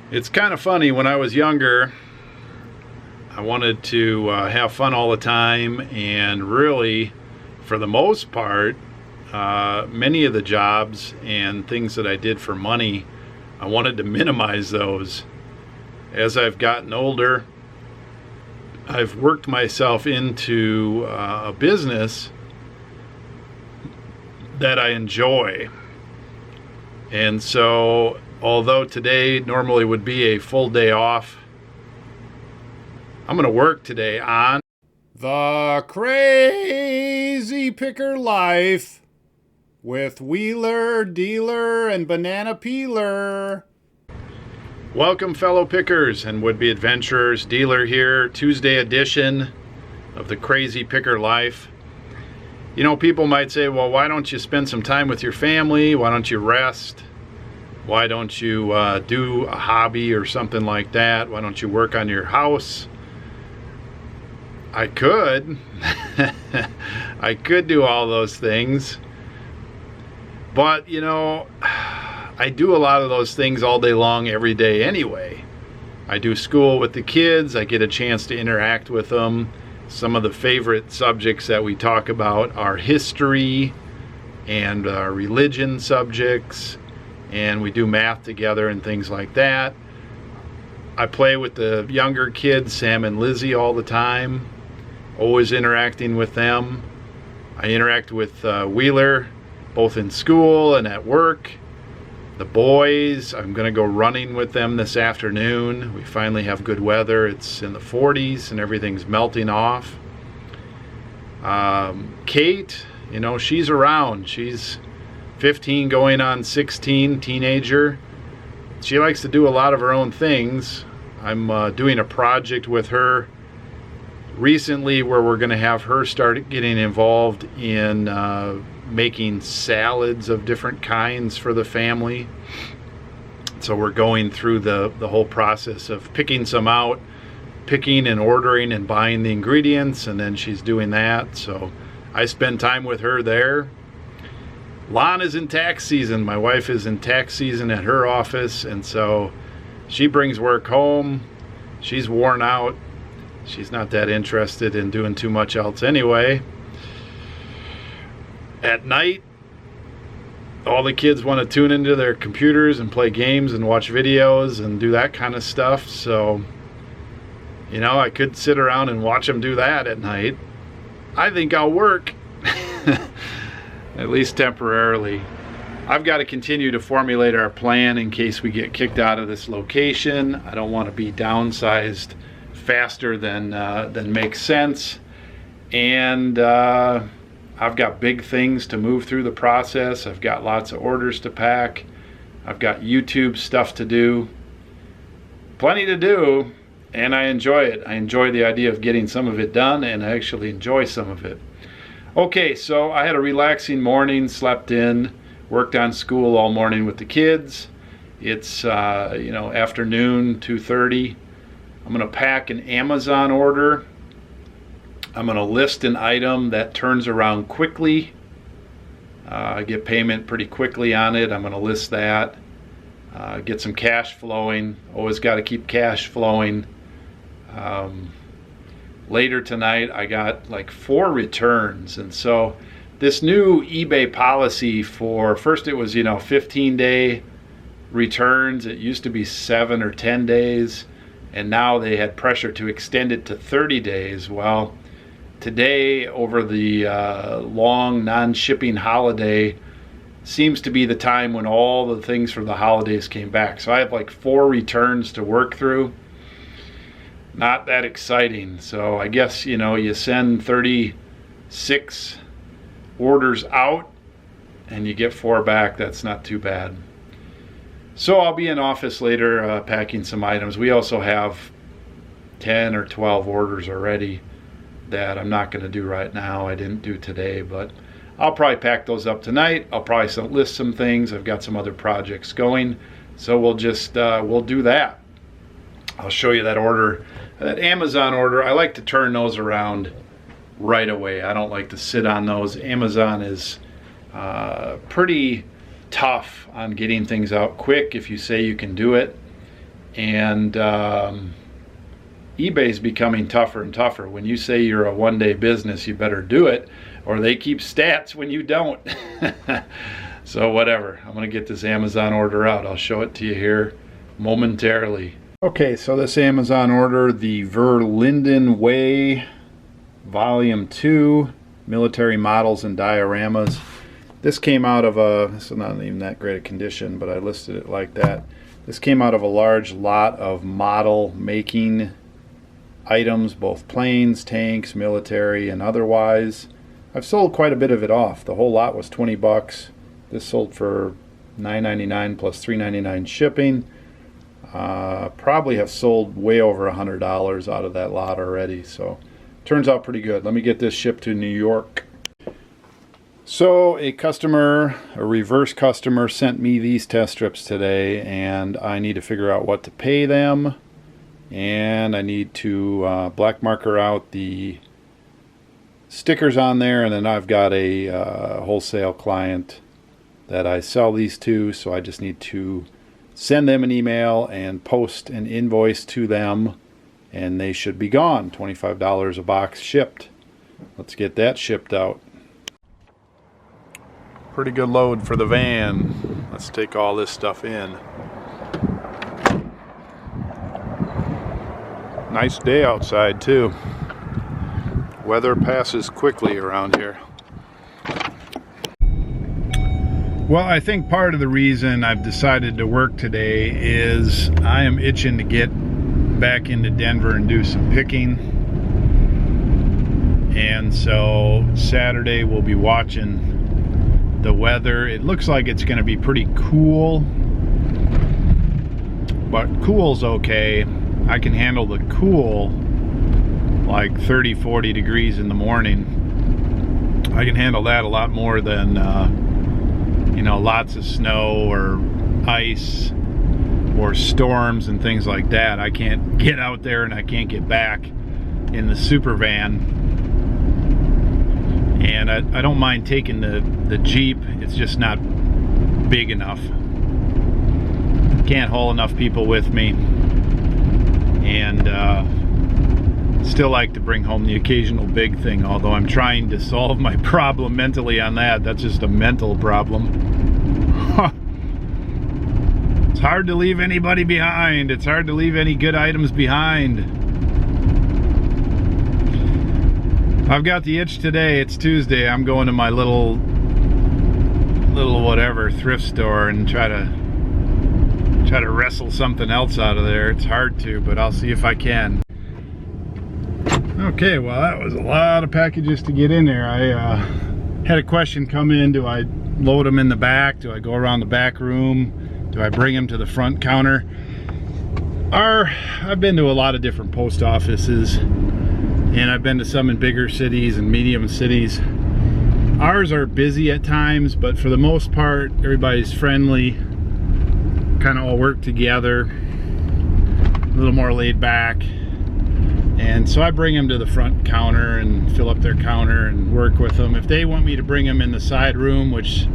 It's kind of funny. When I was younger, I wanted to have fun all the time, and really, for the most part, many of the jobs and things that I did for money, I wanted to minimize those. As I've gotten older, I've worked myself into a business that I enjoy. And so, although today normally would be a full day off, I'm going to work today on The Crazy Picker Life with Wheeler, Dealer, and Banana Peeler. Welcome, fellow pickers and would-be adventurers. Dealer here, Tuesday edition of The Crazy Picker Life. You know, people might say, well, why don't you spend some time with your family? Why don't you rest? Why don't you do a hobby or something like that? Why don't you work on your house? I could. I could do all those things. But, you know, I do a lot of those things all day long, every day anyway. I do school with the kids. I get a chance to interact with them. Some of the favorite subjects that we talk about are history and religion subjects, and we do math together and things like that. I play with the younger kids, Sam and Lizzie, all the time, always interacting with them. I interact with Wheeler, both in school and at work. The boys, I'm going to go running with them this afternoon. We finally have good weather. It's in the 40s and everything's melting off. Kate, you know, she's around. She's 15 going on 16, teenager. She likes to do a lot of her own things. I'm doing a project with her recently where we're going to have her start getting involved in making salads of different kinds for the family. So we're going through the whole process of picking some out, picking and ordering and buying the ingredients, and then she's doing that. So I spend time with her there. Lon is in tax season. My wife is in tax season at her office, and so she brings work home. She's worn out. She's not that interested in doing too much else anyway. At night, all the kids want to tune into their computers and play games and watch videos and do that kind of stuff. So, you know, I could sit around and watch them do that at night. I think I'll work, at least temporarily. I've got to continue to formulate our plan in case we get kicked out of this location. I don't want to be downsized faster than makes sense. And I've got big things to move through the process. I've got lots of orders to pack. I've got YouTube stuff to do. Plenty to do, and I enjoy it. I enjoy the idea of getting some of it done, and I actually enjoy some of it. Okay, so I had a relaxing morning, slept in, worked on school all morning with the kids. It's afternoon, 2:30. I'm going to pack an Amazon order. I'm going to list an item that turns around quickly. I get payment pretty quickly on it. I'm going to list that. Get some cash flowing. Always got to keep cash flowing. Later tonight, I got like 4 returns. And so this new eBay policy first it was, 15-day returns. It used to be 7 or 10 days. And now they had pressure to extend it to 30 days. Well, today, over the long non-shipping holiday, seems to be the time when all the things for the holidays came back. So I have like 4 returns to work through. Not that exciting. So I guess, you send 36 orders out and you get 4 back. That's not too bad. So I'll be in office later packing some items. We also have 10 or 12 orders already that I'm not going to do right now. I didn't do today, but I'll probably pack those up tonight. I'll probably list some things. I've got some other projects going, so we'll do that. I'll show you that order, that Amazon order. I like to turn those around right away. I don't like to sit on those. Amazon is pretty tough on getting things out quick if you say you can do it. And eBay's becoming tougher and tougher. When you say you're a one-day business, you better do it, or they keep stats when you don't. So whatever, I'm gonna get this Amazon order out. I'll show it to you here momentarily. Okay, so this Amazon order, the Verlinden Way Volume 2, Military Models and Dioramas. This came out of this is not even that great a condition, but I listed it like that. This came out of a large lot of model making items, both planes, tanks, military, and otherwise. I've sold quite a bit of it off. The whole lot was 20 bucks. This sold for $9.99 plus $3.99 shipping. Probably have sold way over $100 out of that lot already, so turns out pretty good. Let me get this shipped to New York. So a reverse customer sent me these test strips today, and I need to figure out what to pay them, and I need to black marker out the stickers on there, and then I've got a wholesale client that I sell these to, so I just need to send them an email and post an invoice to them, and they should be gone. $25 a box shipped. Let's get that shipped out. Pretty good load for the van. Let's take all this stuff in. Nice day outside too. Weather passes quickly around here. Well, I think part of the reason I've decided to work today is I am itching to get back into Denver and do some picking. And so Saturday we'll be watching the weather. It looks like it's going to be pretty cool, but cool's okay. I can handle the cool, like 30, 40 degrees in the morning. I can handle that a lot more than lots of snow or ice or storms and things like that. I can't get out there, and I can't get back in the super van. And I don't mind taking the Jeep. It's just not big enough. Can't haul enough people with me. And still like to bring home the occasional big thing, although I'm trying to solve my problem mentally on that. That's just a mental problem. It's hard to leave anybody behind. It's hard to leave any good items behind. I've got the itch today. It's Tuesday. I'm going to my little whatever thrift store and try to wrestle something else out of there. It's hard to, but I'll see if I can. Okay, well, that was a lot of packages to get in there. I had a question come in. Do I load them in the back? Do I go around the back room? Do I bring them to the front counter? I've been to a lot of different post offices, and I've been to some in bigger cities and medium cities. Ours are busy at times, but for the most part, everybody's friendly, kind of all work together, a little more laid back. And so I bring them to the front counter and fill up their counter and work with them. If they want me to bring them in the side room, which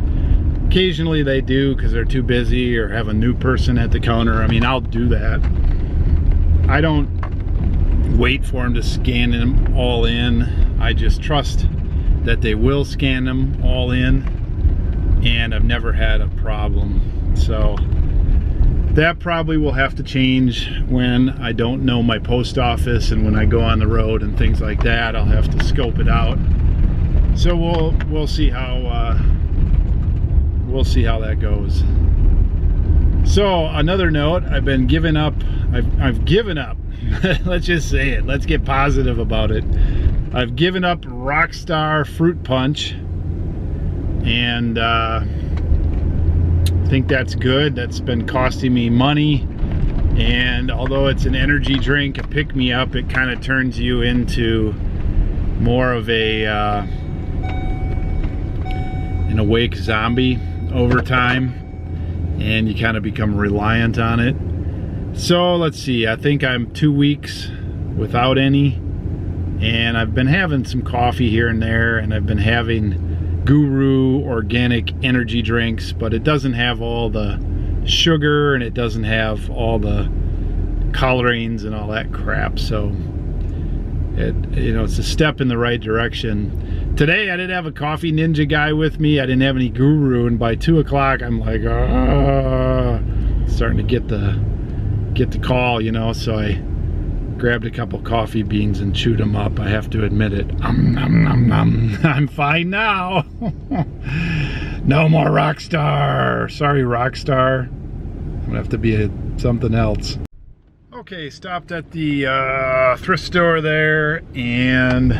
occasionally they do because they're too busy or have a new person at the counter, I mean, I'll do that. I don't wait for them to scan them all in. I just trust that they will scan them all in, and I've never had a problem. So that probably will have to change when I don't know my post office, and when I go on the road and things like that, I'll have to scope it out. So we'll see how that goes. So another note, I've been giving up. I've given up. Let's just say it. Let's get positive about it. I've given up Rockstar Fruit Punch, and I think that's good. That's been costing me money, and although it's an energy drink, a pick-me-up, it kind of turns you into more of an awake zombie over time, and you kind of become reliant on it. So let's see, I think I'm 2 weeks without any, and I've been having some coffee here and there, and I've been having Guru organic energy drinks, but it doesn't have all the sugar, and it doesn't have all the colorings and all that crap. So it's a step in the right direction. Today I didn't have a coffee ninja guy with me. I didn't have any guru, and by 2 o'clock I'm like, starting to get the call, so I grabbed a couple coffee beans and chewed them up. I have to admit it. I'm fine now. No more Rockstar. Sorry, Rockstar. I'm gonna have to be something else. Okay, stopped at the thrift store there, and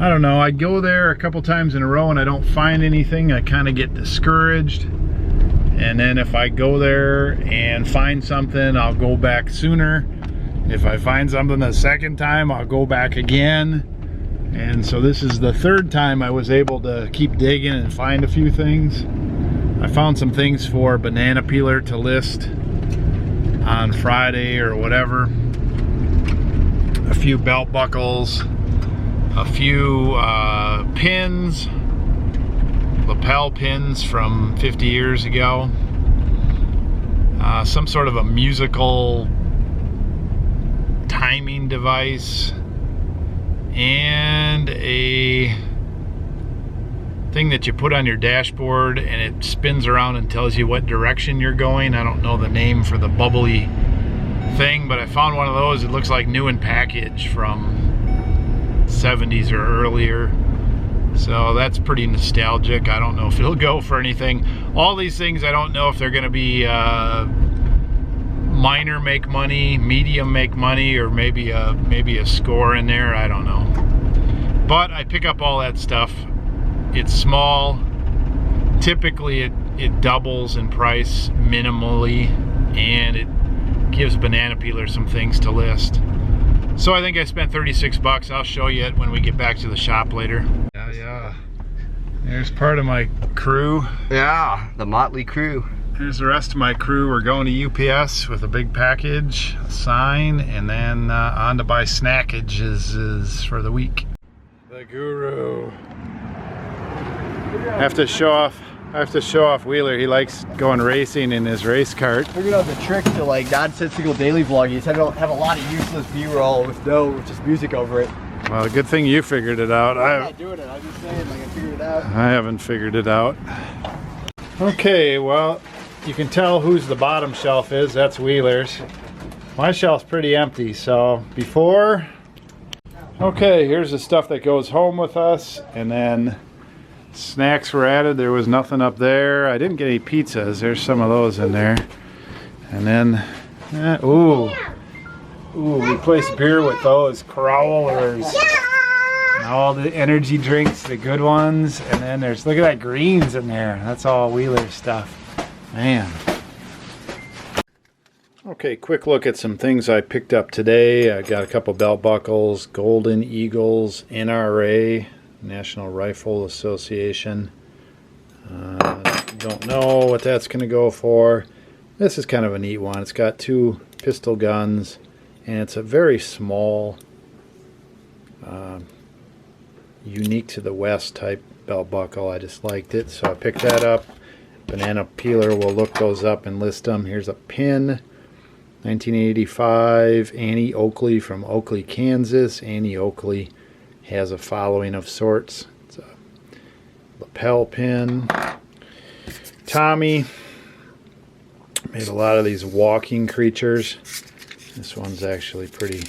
I don't know, I go there a couple times in a row and I don't find anything. I kind of get discouraged. And then if I go there and find something, I'll go back sooner. If I find something the second time, I'll go back again. And so this is the third time I was able to keep digging and find a few things. I found some things for banana peeler to list on Friday or whatever. A few belt buckles, a few pins, lapel pins from 50 years ago, some sort of a musical timing device, and a thing that you put on your dashboard and it spins around and tells you what direction you're going. I don't know the name for the bubbly thing, but I found one of those. It looks like new in package from 70s or earlier. So that's pretty nostalgic. I don't know if it'll go for anything. All these things, I don't know if they're going to be minor make money, medium make money, or maybe a score in there. I don't know. But I pick up all that stuff. It's small. Typically it doubles in price minimally, and it gives banana peeler some things to list. So I think I spent 36 bucks. I'll show you it when we get back to the shop later. Yeah. There's part of my crew. Yeah, the motley crew. Here's the rest of my crew. We're going to UPS with a big package, a sign, and then on to buy snackages for the week. The guru. I have to show off Wheeler. He likes going racing in his race cart. Figured out the trick to like nonsensical daily vlogging. You have a lot of useless B-roll with just music over it. Well, good thing you figured it out. I'm not doing it. I'm just saying, like, I figured it out. I haven't figured it out. Okay, well, you can tell whose the bottom shelf is. That's Wheeler's. My shelf's pretty empty, so before... Okay, here's the stuff that goes home with us, and then snacks were added. There was nothing up there. I didn't get any pizzas. There's some of those in there. And then, replace beer with those Crowlers. All the energy drinks, the good ones. And then there's, look at that, greens in there. That's all Wheeler stuff. Man. Okay, quick look at some things I picked up today. I got a couple belt buckles, Golden Eagles, NRA, National Rifle Association. Don't know what that's going to go for. This is kind of a neat one. It's got 2 pistol guns, and it's a very small, unique to the West type belt buckle. I just liked it, so I picked that up. Banana peeler will look those up and list them. Here's a pin. 1985, Annie Oakley from Oakley, Kansas. Annie Oakley has a following of sorts. It's a lapel pin. Tommy made a lot of these walking creatures. This one's actually pretty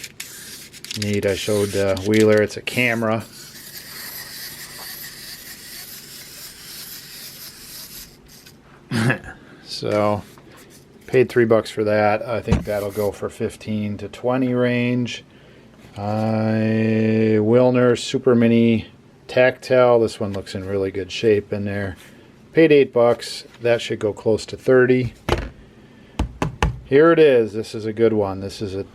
neat. I showed Wheeler. It's a camera. So paid $3 for that. I think that'll go for 15 to 20 range. Wilner Super Mini Tactile. This one looks in really good shape in there. Paid $8. That should go close to 30. Here it is. This is a good one. This is a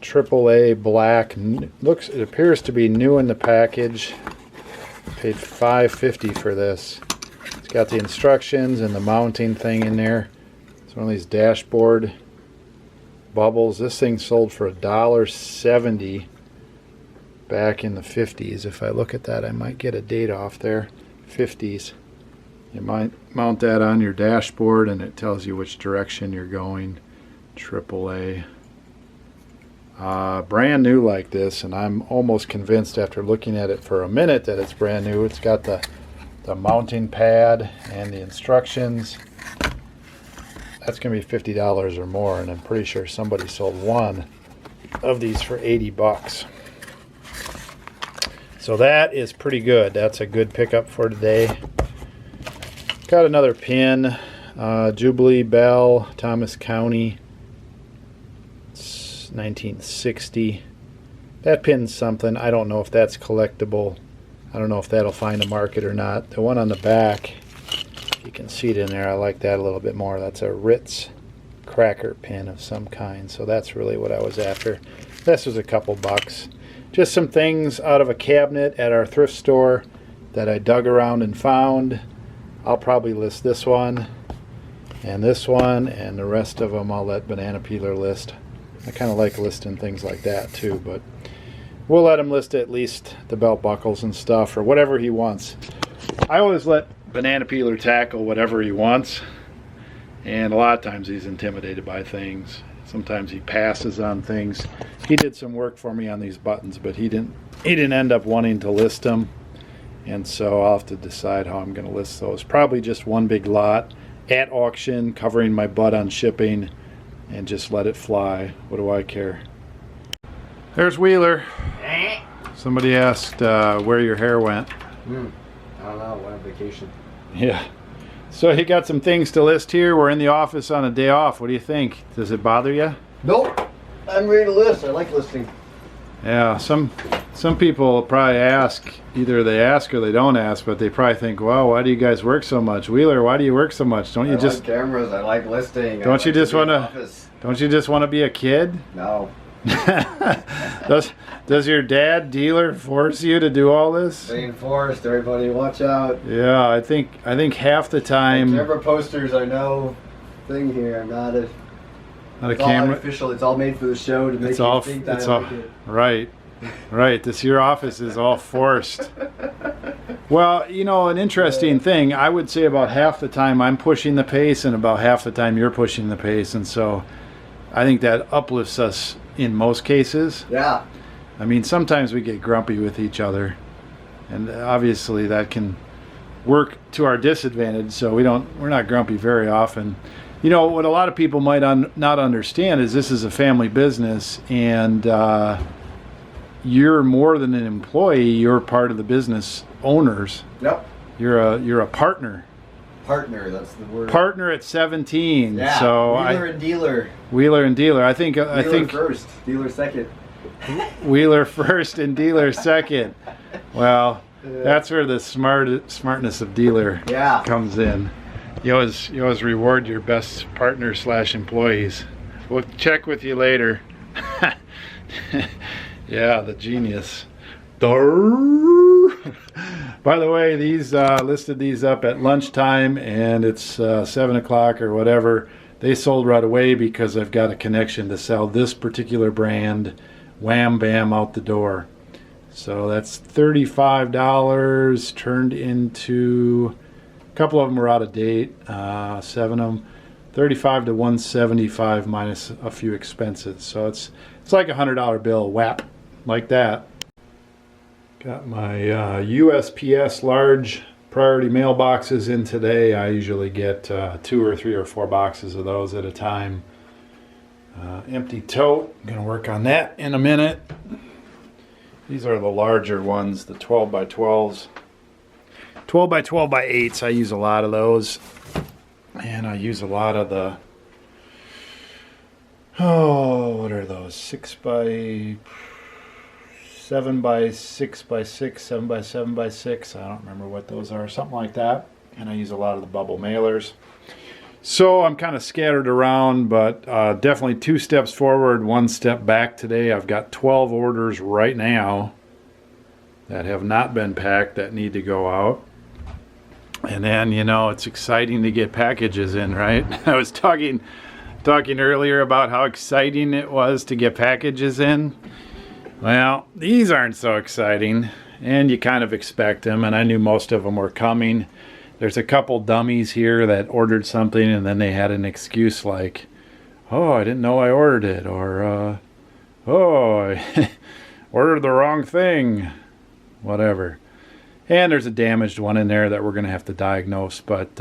AAA black. It appears to be new in the package. Paid $5.50 for this. It's got the instructions and the mounting thing in there. It's one of these dashboard bubbles. This thing sold for $1.70 back in the 50s. If I look at that, I might get a date off there. 50s. You might mount that on your dashboard and it tells you which direction you're going. AAA. brand new like this, and I'm almost convinced after looking at it for a minute that it's brand new. It's got the mounting pad and the instructions. That's going to be $50 or more, and I'm pretty sure somebody sold one of these for 80 bucks. So that is pretty good. That's a good pickup for today. Got another pin, Jubilee Bell, Thomas County. It's 1960. That pin's something. I don't know if that's collectible. I don't know if that'll find a market or not. The one on the back, you can see it in there. I like that a little bit more. That's a Ritz cracker pin of some kind. So that's really what I was after. This was a couple bucks. Just some things out of a cabinet at our thrift store that I dug around and found. I'll probably list this one and the rest of them I'll let Banana Peeler list. I kind of like listing things like that too, but we'll let him list at least the belt buckles and stuff or whatever he wants. I always let Banana Peeler tackle whatever he wants, and a lot of times he's intimidated by things. Sometimes he passes on things. He did some work for me on these buttons, but he didn't end up wanting to list them, and so I'll have to decide how I'm going to list those. Probably just one big lot at auction, covering my butt on shipping, and just let it fly. What do I care? There's Wheeler. Somebody asked where your hair went. I don't know. Went on vacation. Yeah. So he got some things to list here. We're in the office on a day off. What do you think? Does it bother you? Nope. I'm ready to list. I like listing. Yeah. Some people probably ask. Either they ask or they don't ask, but they probably think, "Wow, why do you guys work so much, Wheeler? Why do you work so much? Don't you I just like cameras? I like listing. Don't you just want to? Don't you just want to be a kid?" No. Does your dad dealer force you to do all this? Being forced, everybody watch out. Yeah, I think half the time. Camera posters are no thing here. I'm not a camera. All official. It's all made for the show to make you think that I like it. Right. Your office is all forced. Well, you know, an interesting thing. I would say about half the time I'm pushing the pace, and about half the time you're pushing the pace, and so I think that uplifts us in most cases. Yeah. I mean, sometimes we get grumpy with each other, and obviously that can work to our disadvantage, so we're not grumpy very often. You know, what a lot of people might not understand is this is a family business, and you're more than an employee, you're part of the business owners. Yep. You're a partner. Partner, that's the word. Partner at 17. Yeah. So Wheeler and dealer. Wheeler and dealer. I think first, dealer second. Wheeler first and dealer second. Well, that's where the smartness of dealer comes in. You always reward your best partner / employees. We'll check with you later. Yeah, the genius. By the way, these listed these up at lunchtime, and it's 7 o'clock or whatever. They sold right away because I've got a connection to sell this particular brand. Wham bam out the door. So that's $35 turned into, a couple of them are out of date, 7 of them. 35 to 175 minus a few expenses. So it's like a $100 bill, whap, like that. Got my USPS large priority mailboxes in today. I usually get 2 or 3 or 4 boxes of those at a time. Empty tote, I'm gonna work on that in a minute. These are the larger ones, the 12 by 12s. 12 by 12 by 8s, I use a lot of those. And I use a lot of the, what are those? 6 by 7 by 6 by 6, 7 by 7 by 6. I don't remember what those are, something like that. And I use a lot of the bubble mailers. So I'm kind of scattered around, but definitely 2 steps forward, 1 step back today. I've got 12 orders right now that have not been packed that need to go out. And then, you know, it's exciting to get packages in, right? I was talking earlier about how exciting it was to get packages in. Well, these aren't so exciting, and you kind of expect them, and I knew most of them were coming. There's a couple dummies here that ordered something, and then they had an excuse like, "Oh, I didn't know I ordered it," or Oh, I ordered the wrong thing. Whatever. And there's a damaged one in there that we're going to have to diagnose. But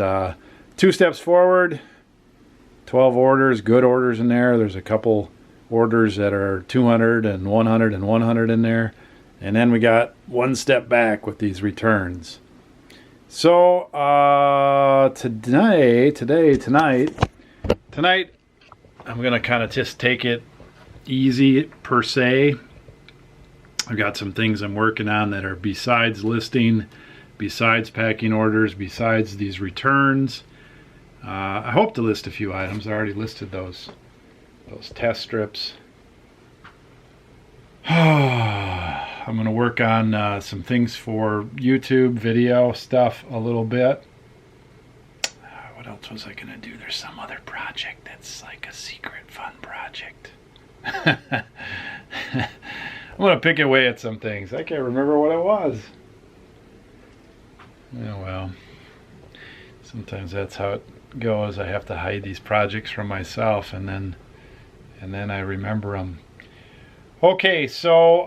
2 steps forward, 12 orders, good orders in there. There's a couple orders that are 200 and 100 and 100 in there. And then we got 1 step back with these returns. So tonight, I'm going to kind of just take it easy per se. I've got some things I'm working on that are besides listing, besides packing orders, besides these returns. I hope to list a few items. I already listed those test strips. I'm going to work on some things for YouTube video stuff a little bit. What else was I going to do? There's some other project that's like a secret fun project. I'm going to pick away at some things. I can't remember what it was. Oh well. Sometimes that's how it goes. I have to hide these projects from myself, and then I remember them. Okay, so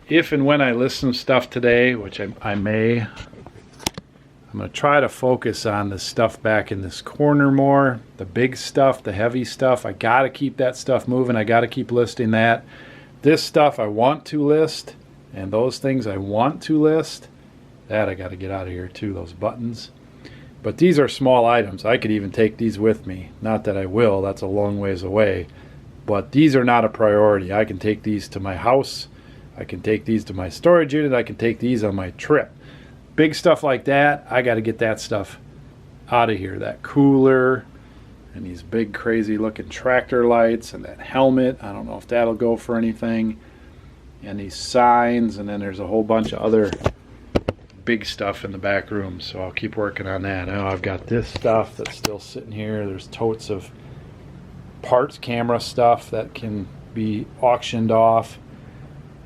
if and when I list some stuff today, which I may, I'm going to try to focus on the stuff back in this corner more, the big stuff, the heavy stuff. I got to keep that stuff moving. I got to keep listing that. This stuff I want to list, and those things I want to list, that I got to get out of here too, those buttons. But these are small items. I could even take these with me. Not that I will, that's a long ways away. But these are not a priority. I can take these to my house. I can take these to my storage unit. I can take these on my trip. Big stuff like that, I got to get that stuff out of here. That cooler and these big crazy looking tractor lights and that helmet. I don't know if that'll go for anything. And these signs, and then there's a whole bunch of other big stuff in the back room. So I'll keep working on that. Now I've got this stuff that's still sitting here. There's totes of parts, camera stuff that can be auctioned off.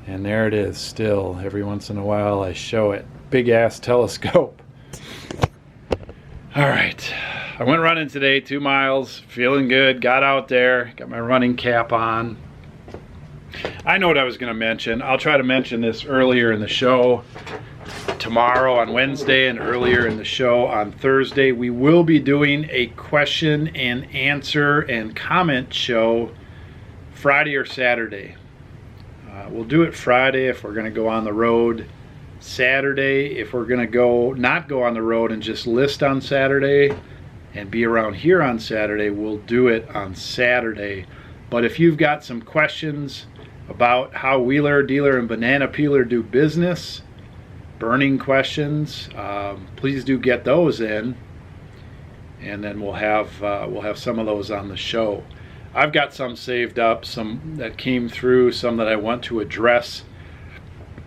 And there it is still. Every once in a while I show it. Big ass telescope. All right, I went running today, 2 miles, feeling good, got out there, got my running cap on. I know what I was going to mention. I'll try to mention this earlier in the show tomorrow on Wednesday and earlier in the show on Thursday. We will be doing a question and answer and comment show Friday or Saturday. We'll do it Friday if we're going to go on the road. Saturday, if we're going to not go on the road and just list on Saturday and be around here on Saturday, we'll do it on Saturday. But if you've got some questions about how Wheeler, Dealer, and Banana Peeler do business, burning questions, please do get those in, and then we'll have some of those on the show. I've got some saved up, some that came through, some that I want to address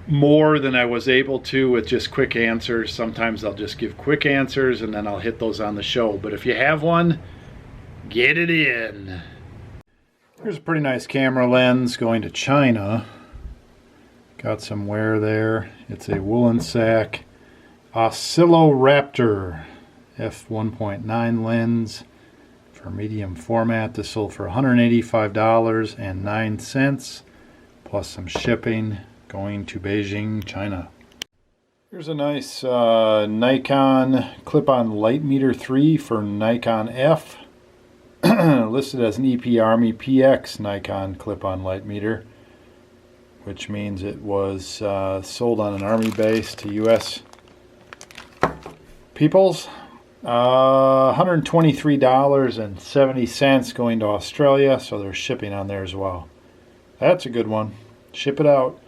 more than I was able to with just quick answers. Sometimes I'll just give quick answers and then I'll hit those on the show. But if you have one, get it in. Here's a pretty nice camera lens going to China. Got some wear there. It's a woolen sack Oscilloraptor f1.9 lens for medium format. This sold for $185.09 plus some shipping. Going to Beijing, China. Here's a nice Nikon clip-on light meter 3 for Nikon F. Listed as an EP Army PX Nikon clip-on light meter, which means it was sold on an Army base to U.S. peoples. $123.70 going to Australia, so there's shipping on there as well. That's a good one. Ship it out.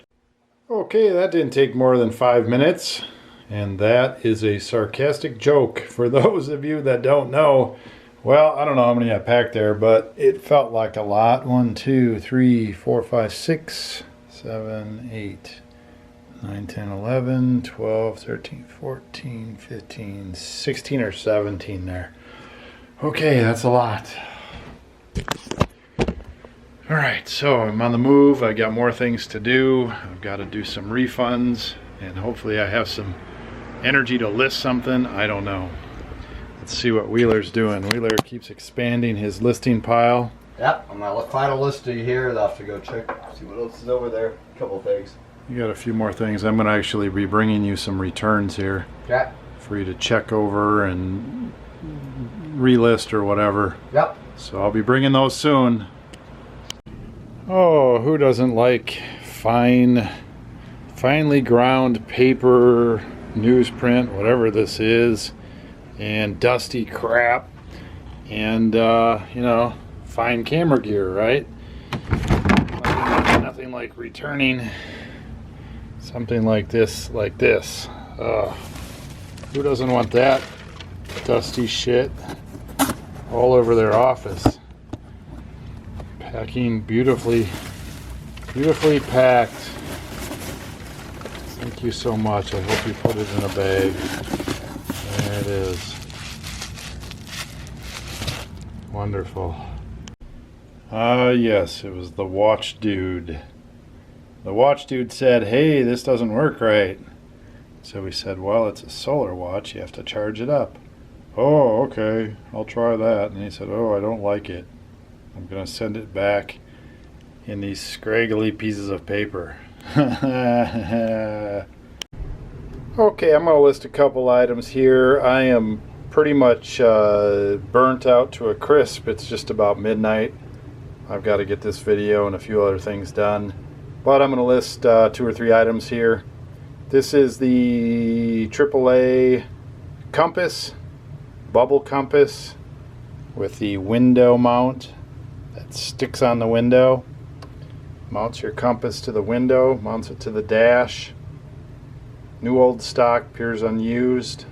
Okay, that didn't take more than 5 minutes, and that is a sarcastic joke. For those of you that don't know, well, I don't know how many I packed there, but it felt like a lot. 1, 2, 3, 4, 5, 6, 7, 8, 9, 10, 11, 12, 13, 14, 15, 16 or 17 there. Okay, that's a lot. All right, so I'm on the move. I got more things to do. I've got to do some refunds, and hopefully I have some energy to list something. I don't know. Let's see what Wheeler's doing. Wheeler keeps expanding his listing pile. Yep, on my final listing here, I'll have to go check, see what else is over there. A couple things. You got a few more things. I'm going to actually be bringing you some returns here. Okay. For you to check over and relist or whatever. Yep. So I'll be bringing those soon. Oh, who doesn't like finely ground paper, newsprint, whatever this is, and dusty crap, and you know, fine camera gear, right? Nothing like returning something like this, who doesn't want that dusty shit all over their office? Packing beautifully packed. Thank you so much. I hope you put it in a bag. There it is. Wonderful. Yes, it was the watch dude. The watch dude said, hey, this doesn't work right. So we said, well, it's a solar watch. You have to charge it up. Oh, okay. I'll try that. And he said, oh, I don't like it. I'm going to send it back in these scraggly pieces of paper. Okay, I'm going to list a couple items here. I am pretty much burnt out to a crisp. It's just about midnight. I've got to get this video and a few other things done. But I'm going to list 2 or 3 items here. This is the AAA compass, bubble compass with the window mount that sticks on the window. Mounts your compass to the window, mounts it to the dash. New old stock, appears unused.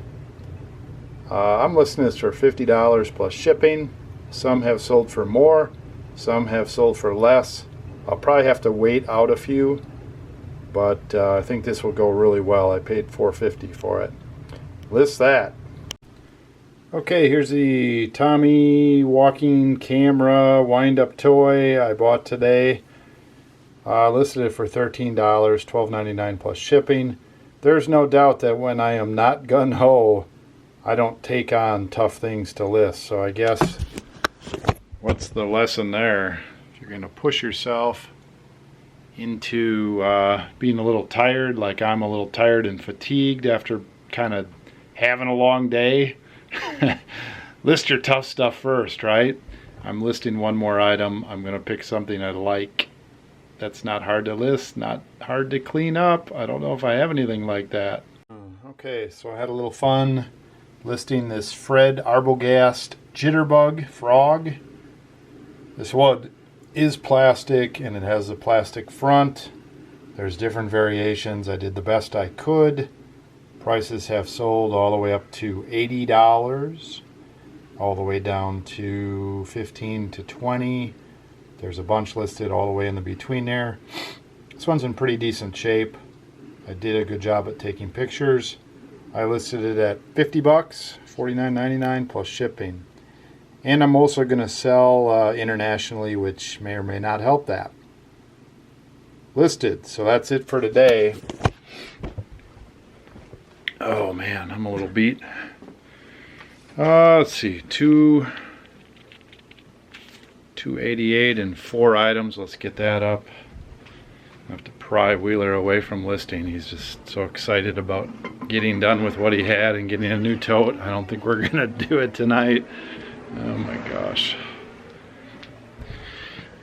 I'm listing this for $50 plus shipping. Some have sold for more, some have sold for less. I'll probably have to wait out a few, but I think this will go really well. I paid $4.50 for it. List that. Okay, here's the Tommy walking camera wind-up toy I bought today. Listed it for $13, $12.99 plus shipping. There's no doubt that when I am not gung-ho, I don't take on tough things to list. So I guess, what's the lesson there? If you're going to push yourself into being a little tired, like I'm a little tired and fatigued after kind of having a long day, list your tough stuff first, right? I'm listing one more item. I'm going to pick something I like. That's not hard to list, not hard to clean up. I don't know if I have anything like that. Okay, so I had a little fun listing this Fred Arbogast Jitterbug frog. This wood is plastic and it has a plastic front. There's different variations. I did the best I could. Prices have sold all the way up to $80, all the way down to $15 to $20. There's a bunch listed all the way in the between there. This one's in pretty decent shape. I did a good job at taking pictures. I listed it at $50, $49.99 plus shipping. And I'm also going to sell internationally, which may or may not help that. Listed. So that's it for today. Oh man, I'm a little beat. Let's see, 288 and 4 items. Let's get that up. I have to pry Wheeler away from listing. He's just so excited about getting done with what he had and getting a new tote. I don't think we're gonna do it tonight. Oh my gosh.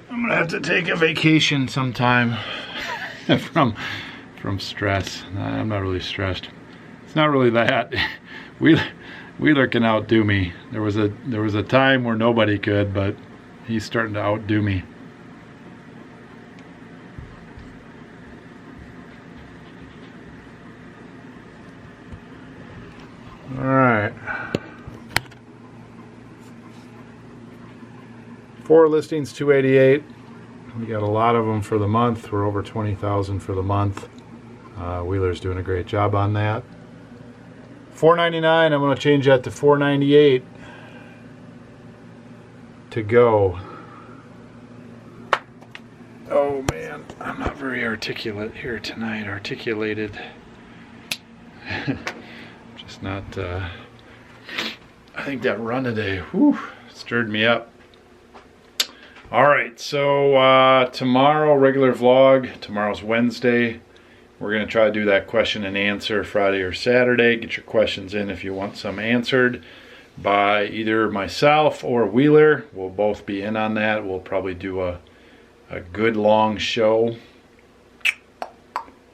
I'm gonna have to take a vacation sometime from stress. I'm not really stressed. It's not really that. Wheeler can outdo me. There was a time where nobody could, but he's starting to outdo me. All right. 4 listings, 288. We got a lot of them for the month. We're over 20,000 for the month. Wheeler's doing a great job on that. $4.99. I'm going to change that to $4.98 to go. Oh man, I'm not very articulate here tonight. Articulated. Just not. I think that run today, whew, stirred me up. All right, so tomorrow, regular vlog. Tomorrow's Wednesday. We're going to try to do that question and answer Friday or Saturday. Get your questions in if you want some answered by either myself or Wheeler. We'll both be in on that. We'll probably do a good long show.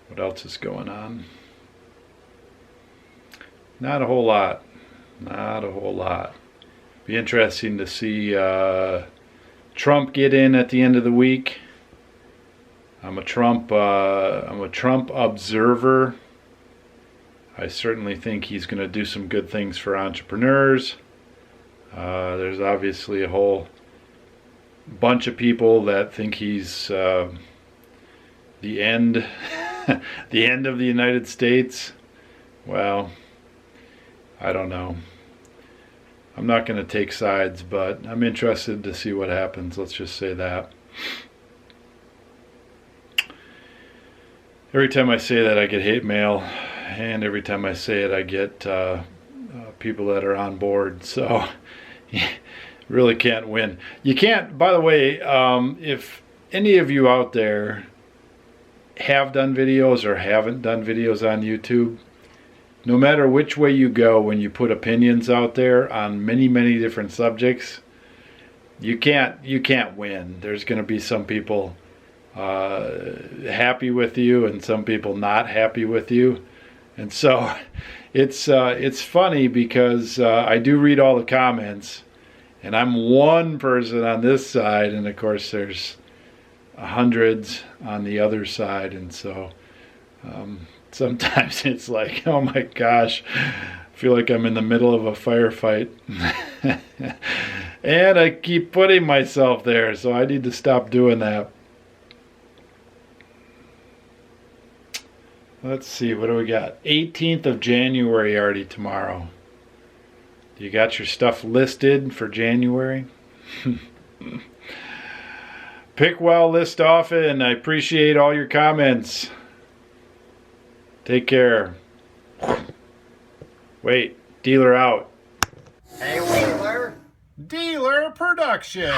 What else is going on? Not a whole lot. Not a whole lot. Be interesting to see Trump get in at the end of the week. I'm a Trump observer. I certainly think he's going to do some good things for entrepreneurs. There's obviously a whole bunch of people that think he's the end, the end of the United States. Well, I don't know. I'm not going to take sides, but I'm interested to see what happens. Let's just say that. Every time I say that, I get hate mail, and every time I say it, I get people that are on board. So you really can't win. You can't, by the way, if any of you out there have done videos or haven't done videos on YouTube, no matter which way you go when you put opinions out there on many, many different subjects, you can't win. There's going to be some people happy with you and some people not happy with you. And so it's funny because I do read all the comments, and I'm one person on this side, and of course there's hundreds on the other side, and so sometimes it's like, oh my gosh, I feel like I'm in the middle of a firefight. And I keep putting myself there, so I need to stop doing that. Let's see, what do we got? 18th of January already tomorrow. You got your stuff listed for January? Pick well, list often. I appreciate all your comments. Take care. Wait, dealer out. Hey, Wheeler. Dealer production.